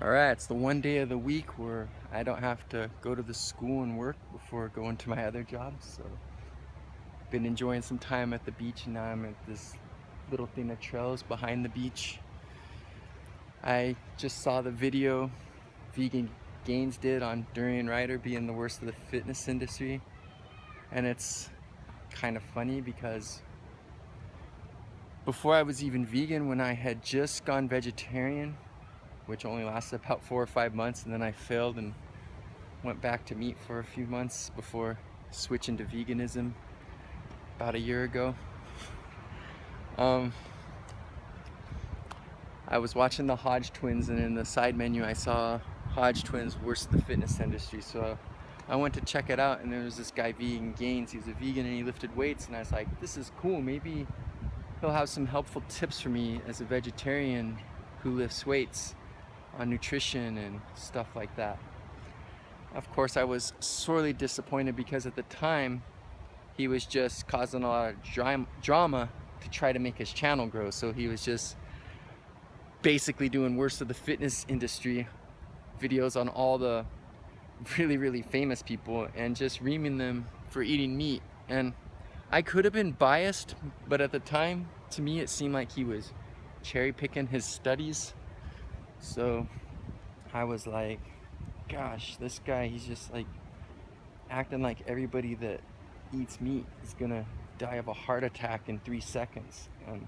Alright, it's the one day of the week where I don't have to go to the school and work before going to my other job. So been enjoying some time at the beach, and now I'm at this little thing of trails behind the beach. I just saw the video Vegan Gains did on durianrider being the worst of the fitness industry, and it's kind of funny because before I was even vegan, when I had just gone vegetarian, which only lasted about 4 or 5 months, and then I failed and went back to meat for a few months before switching to veganism about a year ago. I was watching the Hodge twins, and in the side menu I saw Hodge twins worst of the fitness industry, so I went to check it out, and there was this guy, Vegan Gains. He was a vegan and he lifted weights, and I was like, this is cool, maybe he'll have some helpful tips for me as a vegetarian who lifts weights on nutrition and stuff like that. Of course, I was sorely disappointed because at the time he was just causing a lot of drama to try to make his channel grow. So he was just basically doing worst of the fitness industry videos on all the really famous people and just reaming them for eating meat. And I could have been biased, but at the time, to me, it seemed like he was cherry picking his studies. So I was like, gosh, this guy, he's just like acting like everybody that eats meat is gonna die of a heart attack in 3 seconds. And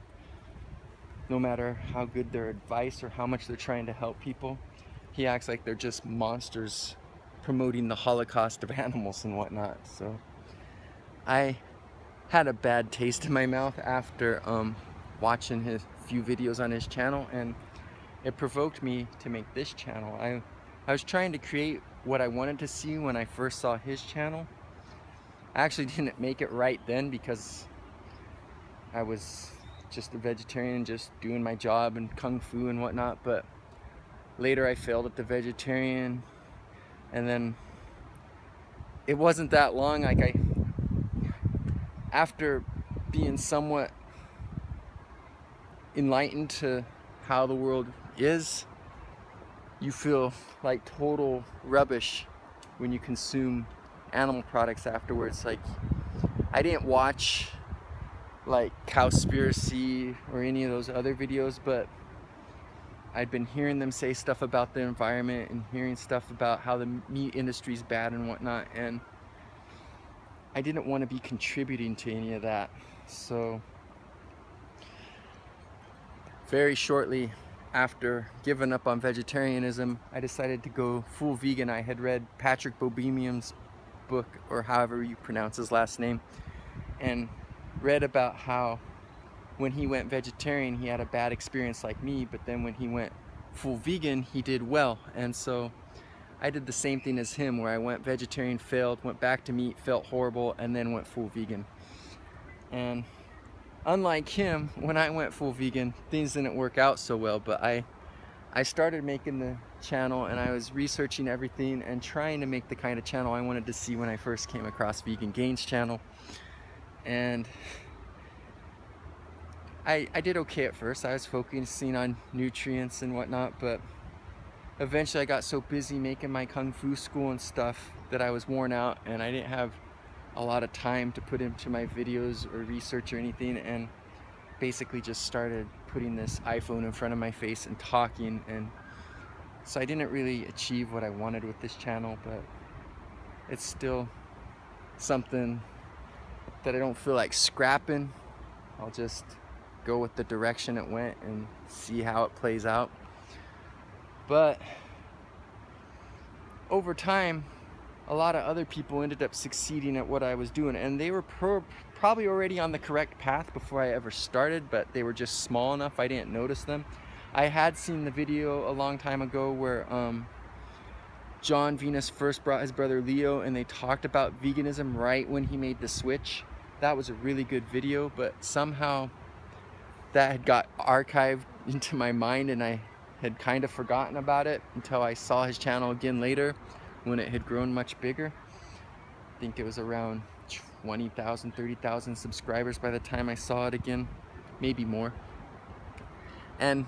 no matter how good their advice or how much they're trying to help people, he acts like they're just monsters promoting the Holocaust of animals and whatnot. So I had a bad taste in my mouth after watching his few videos on his channel, and it provoked me to make this channel. I was trying to create what I wanted to see when I first saw his channel. I actually didn't make it right then because I was just a vegetarian, just doing my job and kung fu and whatnot, but later I failed at the vegetarian, and then it wasn't that long, after being somewhat enlightened to how the world is, you feel like total rubbish when you consume animal products afterwards. Like, I didn't watch like Cowspiracy or any of those other videos, but I'd been hearing them say stuff about the environment and hearing stuff about how the meat industry is bad and whatnot, and I didn't want to be contributing to any of that. So very shortly after giving up on vegetarianism, I decided to go full vegan. I had read Patrick Bobemium's book, or however you pronounce his last name, and read about how when he went vegetarian, he had a bad experience like me, but then when he went full vegan, he did well. And so I did the same thing as him, where I went vegetarian, failed, went back to meat, felt horrible, and then went full vegan. And unlike him, when I went full vegan, things didn't work out so well, but I started making the channel, and I was researching everything and trying to make the kind of channel I wanted to see when I first came across Vegan Gains channel. And I did okay at first. I was focusing on nutrients and whatnot, but eventually I got so busy making my kung fu school and stuff that I was worn out, and I didn't have a lot of time to put into my videos or research or anything, and basically just started putting this iPhone in front of my face and talking. And so I didn't really achieve what I wanted with this channel, but it's still something that I don't feel like scrapping. I'll just go with the direction it went and see how it plays out. But over time, a lot of other people ended up succeeding at what I was doing, and they were probably already on the correct path before I ever started, but they were just small enough I didn't notice them. I had seen the video a long time ago where Jon Venus first brought his brother Leo, and they talked about veganism right when he made the switch. That was a really good video, but somehow that had got archived into my mind, and I had kind of forgotten about it until I saw his channel again later when it had grown much bigger. I think it was around 20,000, 30,000 subscribers by the time I saw it again, maybe more. And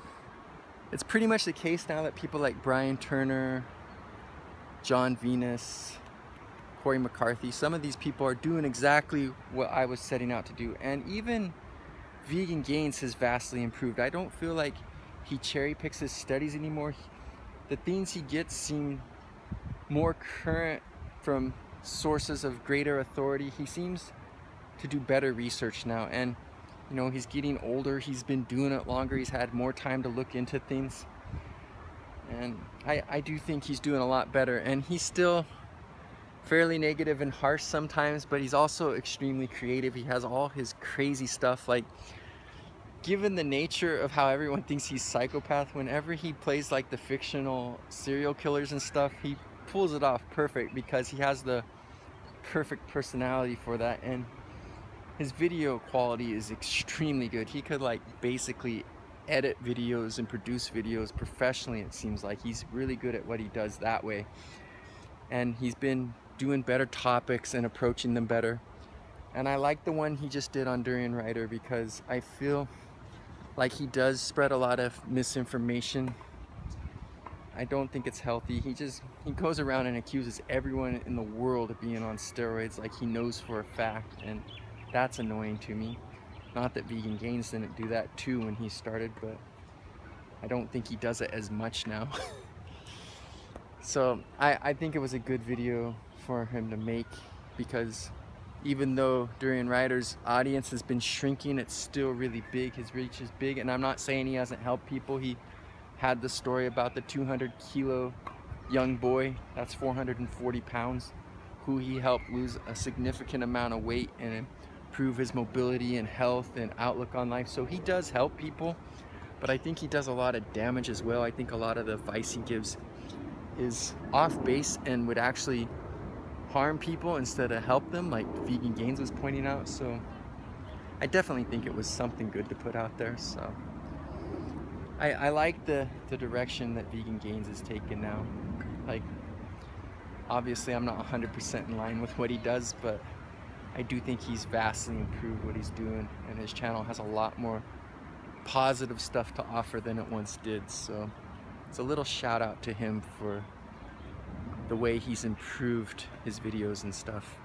it's pretty much the case now that people like Brian Turner, Jon Venus, Cory McCarthy, some of these people are doing exactly what I was setting out to do. And even Vegan Gains has vastly improved. I don't feel like he cherry picks his studies anymore. The things he gets seem more current from sources of greater authority. He seems to do better research now, and you know, he's getting older, he's been doing it longer, he's had more time to look into things, and I do think he's doing a lot better. And he's still fairly negative and harsh sometimes, but he's also extremely creative. He has all his crazy stuff. Like, given the nature of how everyone thinks he's psychopath, whenever he plays like the fictional serial killers and stuff, he pulls it off perfect because he has the perfect personality for that. And his video quality is extremely good. He could like basically edit videos and produce videos professionally. It seems like he's really good at what he does that way, and he's been doing better topics and approaching them better. And I like the one he just did on Durianrider because I feel like he does spread a lot of misinformation. I don't think it's healthy. He goes around and accuses everyone in the world of being on steroids like he knows for a fact, and that's annoying to me. Not that Vegan Gains didn't do that too when he started, but I don't think he does it as much now. So I think it was a good video for him to make, because even though Durianrider's audience has been shrinking, it's still really big. His reach is big, and I'm not saying he hasn't helped people. He had the story about the 200-kilo young boy, that's 440 pounds, who he helped lose a significant amount of weight and improve his mobility and health and outlook on life. So he does help people, but I think he does a lot of damage as well. I think a lot of the advice he gives is off base and would actually harm people instead of help them, like Vegan Gains was pointing out. So I definitely think it was something good to put out there. So I like the direction that Vegan Gains is taken now. Like, obviously I'm not 100% in line with what he does, but I do think he's vastly improved what he's doing, and his channel has a lot more positive stuff to offer than it once did. So it's a little shout out to him for the way he's improved his videos and stuff.